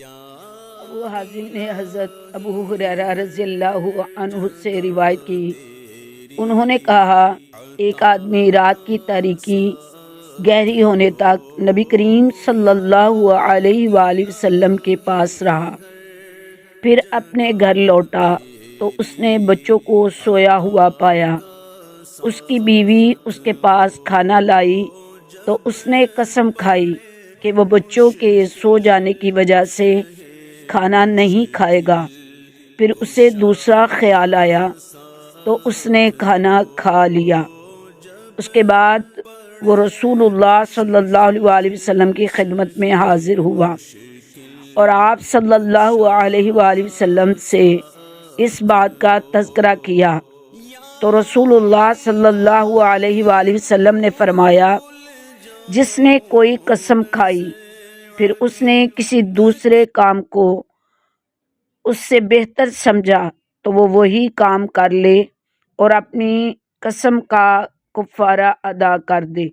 ابو حازم نے حضرت ابو ہریرہ رضی اللہ عنہ سے روایت کی، انہوں نے کہا ایک آدمی رات کی تاریکی گہری ہونے تک نبی کریم صلی اللہ علیہ وآلہ وسلم کے پاس رہا، پھر اپنے گھر لوٹا تو اس نے بچوں کو سویا ہوا پایا۔ اس کی بیوی اس کے پاس کھانا لائی تو اس نے قسم کھائی کہ وہ بچوں کے سو جانے کی وجہ سے کھانا نہیں کھائے گا۔ پھر اسے دوسرا خیال آیا تو اس نے کھانا کھا لیا۔ اس کے بعد وہ رسول اللہ صلی اللہ علیہ وسلم کی خدمت میں حاضر ہوا اور آپ صلی اللہ علیہ وآلہ وسلم سے اس بات کا تذکرہ کیا تو رسول اللہ صلی اللہ علیہ وآلہ وسلم نے فرمایا، جس نے کوئی قسم کھائی پھر اس نے کسی دوسرے کام کو اس سے بہتر سمجھا تو وہ وہی کام کر لے اور اپنی قسم کا کفارہ ادا کر دے۔